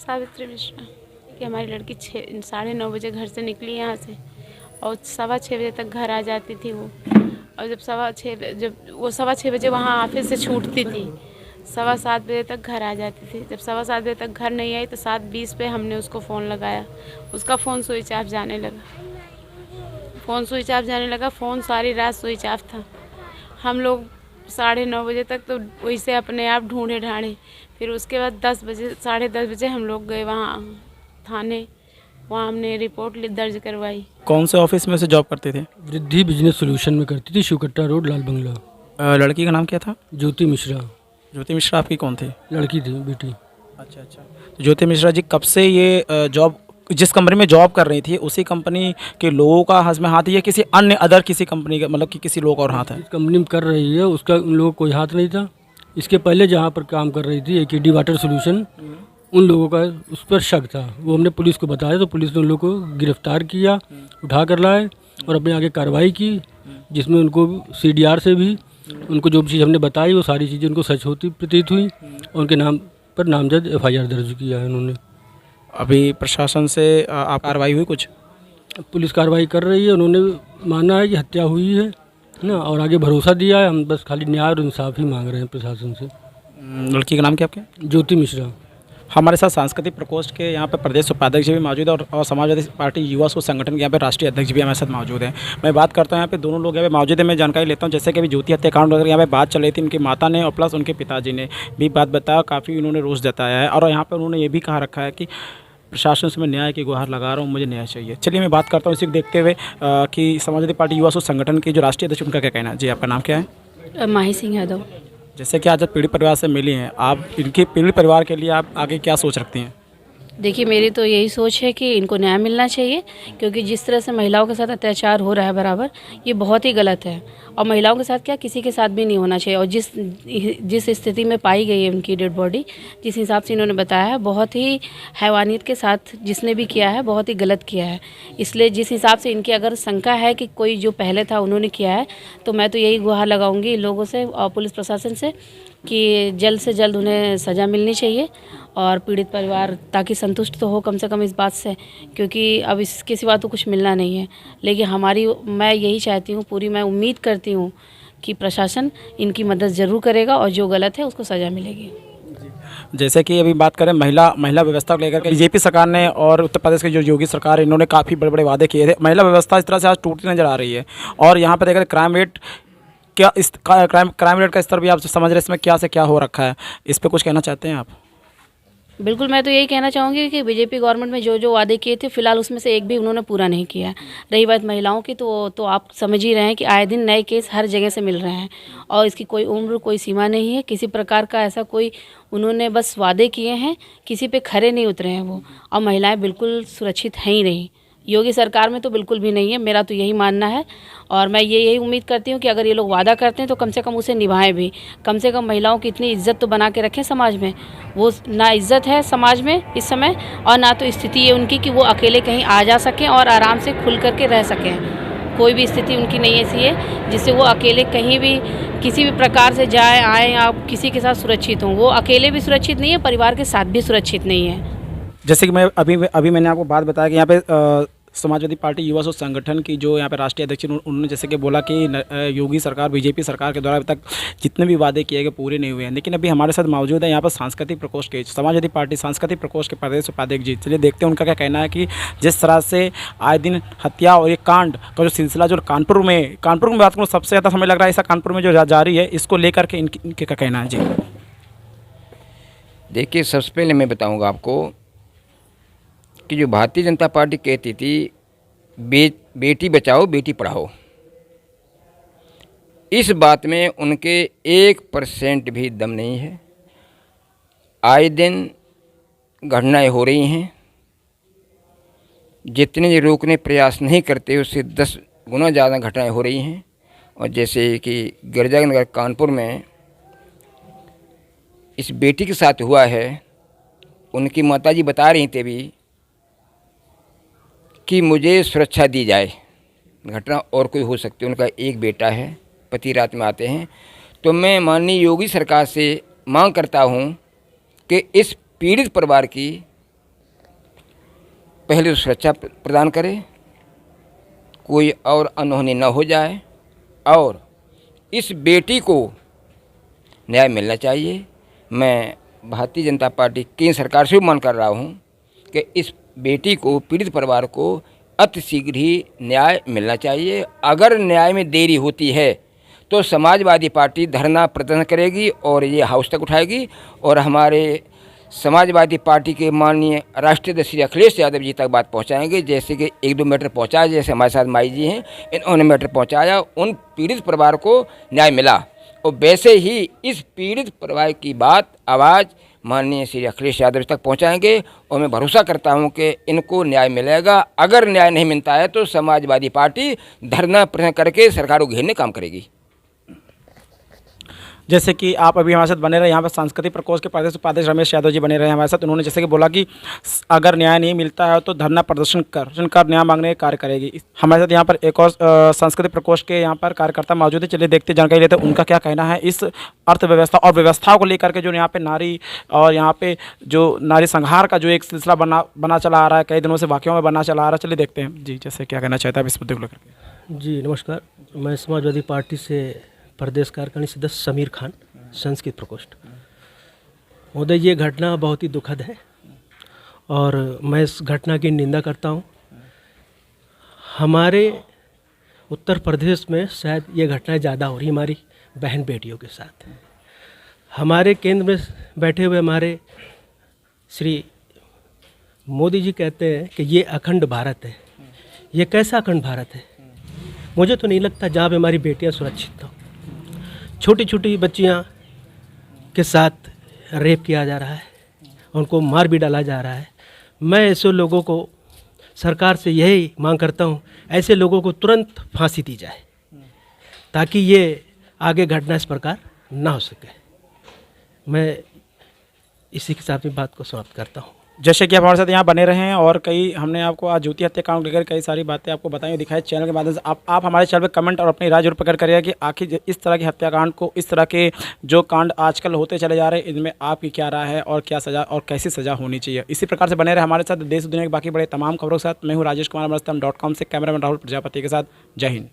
सावित्री मिश्रा कि हमारी लड़की 9:30 बजे घर से निकली यहाँ से और 6:15 बजे तक घर आ जाती थी वो। और जब 6:15 बजे वहाँ ऑफिस से छूटती थी, 7:15 बजे तक घर आ जाती थी। जब 7:15 बजे तक घर नहीं आई तो 7:20 पे हमने उसको फ़ोन लगाया, उसका फ़ोन स्विच ऑफ जाने लगा। फ़ोन सारी रात स्विच ऑफ था। हम लोग 9:30 बजे तक तो वैसे अपने आप ढूंढे ढांढे, फिर उसके बाद 10 बजे हम लोग गए वहाँ थाने, वहाँ हमने रिपोर्ट दर्ज करवाई। कौन से ऑफिस में से जॉब करते थे? वृद्धि बिजनेस सॉल्यूशन में करती थी, शिवकट्टा रोड, लाल बंगला। लड़की का नाम क्या था? ज्योति मिश्रा। ज्योति मिश्रा आपकी कौन थी? लड़की थी, बेटी। अच्छा अच्छा। तो ज्योति मिश्रा जी कब से ये जॉब, जिस कंपनी में जॉब कर रही थी उसी कंपनी के लोगों का हाथ में हाथ है या किसी अन्य अदर किसी कंपनी का, मतलब कि किसी लोग और हाथ है? जिस कंपनी में कर रही है उसका उन लोगों को कोई हाथ नहीं था। इसके पहले जहाँ पर काम कर रही थी AKD वाटर सॉल्यूशन, उन लोगों का उस पर शक था। वो हमने पुलिस को बताया तो पुलिस ने उन लोगों को गिरफ्तार किया, उठा कर लाए और अपने आगे कार्रवाई की, जिसमें उनको CDR से भी उनको जो भी चीज़ हमने बताई वो सारी चीज़ें उनको सच होती प्रतीत हुई और उनके नाम पर नामजद FIR दर्ज किया है उन्होंने। अभी प्रशासन से आप कार्रवाई हुई कुछ? पुलिस कार्रवाई कर रही है, उन्होंने माना है कि हत्या हुई है ना, और आगे भरोसा दिया है। हम बस खाली न्याय और इंसाफ ही मांग रहे हैं प्रशासन से। लड़की का नाम क्या आपके? ज्योति मिश्रा। हमारे साथ सांस्कृतिक प्रकोष्ठ के यहाँ पर प्रदेश उपाध्यक्ष भी मौजूद है और समाजवादी पार्टी युवा सोच संगठन के यहाँ पे राष्ट्रीय अध्यक्ष भी हमारे साथ मौजूद हैं। मैं बात करता हूँ यहाँ पे दोनों लोग यहाँ पे मौजूद है, मैं जानकारी लेता हूँ। जैसे कि अभी ज्योति हत्याकांड वगैरह यहाँ पे बात चल रही थी, उनकी माता ने और प्लस उनके पिताजी ने भी बात बताया, काफ़ी उन्होंने रोष जताया है और यहाँ पर उन्होंने ये भी कहा रखा है कि प्रशासन से मैं न्याय की गुहार लगा रहा हूँ, मुझे न्याय चाहिए। चलिए मैं बात करता हूँ इसी को देखते हुए कि समाजवादी पार्टी युवा सोच संगठन के जो राष्ट्रीय अध्यक्ष उनका क्या कहना है। जी आपका नाम क्या है? माही सिंह यादव। जैसे कि आज आप पीड़ित परिवार से मिली हैं, आप इनके पीड़ित परिवार के लिए आप आगे क्या सोच रखती हैं? देखिए, मेरी तो यही सोच है कि इनको न्याय मिलना चाहिए, क्योंकि जिस तरह से महिलाओं के साथ अत्याचार हो रहा है बराबर, ये बहुत ही गलत है। और महिलाओं के साथ क्या, किसी के साथ भी नहीं होना चाहिए। और जिस स्थिति में पाई गई है उनकी डेड बॉडी, जिस हिसाब से इन्होंने बताया है, बहुत ही हैवानियत के साथ जिसने भी किया है बहुत ही गलत किया है। इसलिए जिस हिसाब से इनकी अगर शंका है कि कोई जो पहले था उन्होंने किया है, तो मैं तो यही गुहार लगाऊंगी इन लोगों से और पुलिस प्रशासन से कि जल्द से जल्द उन्हें सज़ा मिलनी चाहिए और पीड़ित परिवार ताकि संतुष्ट तो हो कम से कम इस बात से, क्योंकि अब इसके सिवा तो कुछ मिलना नहीं है। लेकिन मैं यही चाहती हूँ, मैं उम्मीद करती हूँ कि प्रशासन इनकी मदद ज़रूर करेगा और जो गलत है उसको सज़ा मिलेगी। जैसे कि अभी बात करें महिला व्यवस्था को लेकर के बीजेपी सरकार ने और उत्तर प्रदेश की जो योगी सरकार है, इन्होंने काफ़ी बड़े बड़े वादे किए थे। महिला व्यवस्था इस तरह से आज टूटती नजर आ रही है और यहाँ पर देखा क्राइम रेट क्या, इस क्राइम रेट का स्तर भी आप समझ रहे हैं इसमें क्या से क्या हो रखा है, इस पर कुछ कहना चाहते हैं आप? बिल्कुल, मैं तो यही कहना चाहूँगी कि बीजेपी गवर्नमेंट में जो जो वादे किए थे, फिलहाल उसमें से एक भी उन्होंने पूरा नहीं किया। रही बात महिलाओं की, तो आप समझ ही रहे हैं कि आए दिन नए केस हर जगह से मिल रहे हैं और इसकी कोई उम्र कोई सीमा नहीं है। किसी प्रकार का ऐसा कोई, उन्होंने बस वादे किए हैं, किसी पे खरे नहीं उतरे हैं वो। और महिलाएं बिल्कुल सुरक्षित हैं ही नहीं, योगी सरकार में तो बिल्कुल भी नहीं है, मेरा तो यही मानना है। और मैं यही उम्मीद करती हूँ कि अगर ये लोग वादा करते हैं तो कम से कम उसे निभाएं भी। कम से कम महिलाओं की इतनी इज्जत तो बना के रखें समाज में। वो ना इज्जत है समाज में इस समय और ना तो स्थिति है उनकी कि वो अकेले कहीं आ जा सकें और आराम से खुल करके रह सकें। कोई भी स्थिति उनकी नहीं ऐसी है जिससे वो अकेले कहीं भी किसी भी प्रकार से जाए आए या किसी के साथ सुरक्षित हों। वो अकेले भी सुरक्षित नहीं है, परिवार के साथ भी सुरक्षित नहीं है। जैसे कि मैं अभी मैंने आपको बात बताया कि यहाँ पे समाजवादी पार्टी युवा सोच संगठन की जो यहाँ पे राष्ट्रीय अध्यक्ष उन्होंने जैसे कि बोला कि योगी सरकार बीजेपी सरकार के द्वारा अभी तक जितने भी वादे किए गए पूरे नहीं हुए हैं। लेकिन अभी हमारे साथ मौजूद है यहाँ पर सांस्कृतिक प्रकोष्ठ के समाजवादी पार्टी सांस्कृतिक प्रकोष्ठ के प्रदेश उपाध्यक्ष जी। चलिए देखते हैं उनका क्या कहना है कि जिस तरह से आए दिन हत्या और ये कांड का जो सिलसिला जो कानपुर में बात करूँ सबसे ज़्यादा समय लग रहा है ऐसा कानपुर में जो जारी है, इसको लेकर के इनके क्या कहना है? जी देखिए, सबसे पहले मैं बताऊंगा आपको कि जो भारतीय जनता पार्टी कहती थी बेटी बचाओ बेटी पढ़ाओ, इस बात में उनके 1% भी दम नहीं है। आए दिन घटनाएं हो रही हैं, जितने रोकने प्रयास नहीं करते उससे 10 गुना ज़्यादा घटनाएं हो रही हैं। और जैसे कि गिरजानगर कानपुर में इस बेटी के साथ हुआ है, उनकी माताजी बता रही थी भी कि मुझे सुरक्षा दी जाए, घटना और कोई हो सकती है। उनका एक बेटा है, पति रात में आते हैं। तो मैं माननीय योगी सरकार से मांग करता हूं कि इस पीड़ित परिवार की पहले तो सुरक्षा प्रदान करे, कोई और अनहोनी न हो जाए, और इस बेटी को न्याय मिलना चाहिए। मैं भारतीय जनता पार्टी केंद्र सरकार से भी मांग कर रहा हूँ कि इस बेटी को, पीड़ित परिवार को अति शीघ्र ही न्याय मिलना चाहिए। अगर न्याय में देरी होती है तो समाजवादी पार्टी धरना प्रदर्शन करेगी और ये हाउस तक उठाएगी, और हमारे समाजवादी पार्टी के माननीय राष्ट्रीय अध्यक्ष श्री अखिलेश यादव जी तक बात पहुंचाएंगे। जैसे कि 1-2 मैटर पहुंचाया, जैसे हमारे साथ माई जी हैं, इन्होंने मैटर पहुंचाया, उन पीड़ित परिवार को न्याय मिला, और वैसे ही इस पीड़ित परिवार की बात, आवाज़ माननीय श्री अखिलेश यादव तक पहुंचाएंगे, और मैं भरोसा करता हूं कि इनको न्याय मिलेगा। अगर न्याय नहीं मिलता है तो समाजवादी पार्टी धरना प्रदर्शन करके सरकार को घेरने काम करेगी। जैसे कि आप अभी हमारे साथ बने रहे, यहाँ पर सांस्कृतिक प्रकोष्ठ के उपाध्यक्ष रमेश यादव जी बने रहे हमारे साथ। उन्होंने जैसे कि बोला कि अगर न्याय नहीं मिलता है तो धरना प्रदर्शन कर न्याय मांगने का कार्य करेगी। हमारे साथ यहाँ पर एक और सांस्कृतिक प्रकोष्ठ के यहाँ पर कार्यकर्ता मौजूद है। चलिए देखते जानकारी लेते हैं उनका क्या कहना है इस अर्थव्यवस्था और व्यवस्थाओं को लेकर के, जो यहाँ पे नारी और यहाँ पे जो नारी संहार का जो एक सिलसिला बना चला आ रहा है, कई दिनों से वाक़ियों में बना चला आ रहा है। चलिए देखते हैं जी जैसे क्या कहना चाहता है इस मुद्दे को लेकर। जी नमस्कार, मैं समाजवादी पार्टी से प्रदेश कार्यकारिणी सदस्य समीर खान, संस्कृत प्रकोष्ठ। महोदय, ये घटना बहुत ही दुखद है और मैं इस घटना की निंदा करता हूँ। हमारे उत्तर प्रदेश में शायद ये घटनाएं ज़्यादा हो रही हमारी बहन बेटियों के साथ। हमारे केंद्र में बैठे हुए हमारे श्री मोदी जी कहते हैं कि ये अखंड भारत है। ये कैसा अखंड भारत है? मुझे तो नहीं लगता जहाँ पे हमारी बेटियाँ सुरक्षित हों। छोटी छोटी बच्चियाँ के साथ रेप किया जा रहा है, उनको मार भी डाला जा रहा है। मैं ऐसे लोगों को, सरकार से यही मांग करता हूँ, ऐसे लोगों को तुरंत फांसी दी जाए ताकि ये आगे घटना इस प्रकार ना हो सके। मैं इसी के साथ में बात को समाप्त करता हूँ। जैसे कि आप हमारे साथ यहाँ बने रहे हैं और कई हमने आपको आज ज्योति हत्याकांड लेकर कई सारी बातें आपको बताई दिखाई चैनल के माध्यम से। आप हमारे चैनल पे कमेंट और अपनी राय जरूर प्रकट करिएगा कि आखिर इस तरह के हत्याकांड को, इस तरह के जो कांड आजकल होते चले जा रहे हैं, इनमें आपकी क्या राय है और क्या सज़ा और कैसी सज़ा होनी चाहिए। इसी प्रकार से बने रहे हमारे साथ देश दुनिया के बाकी बड़े तमाम खबरों के साथ। मैं हूँ राजेश कुमार, .com से कैमरामैन राहुल प्रजापति के साथ। जय हिंद।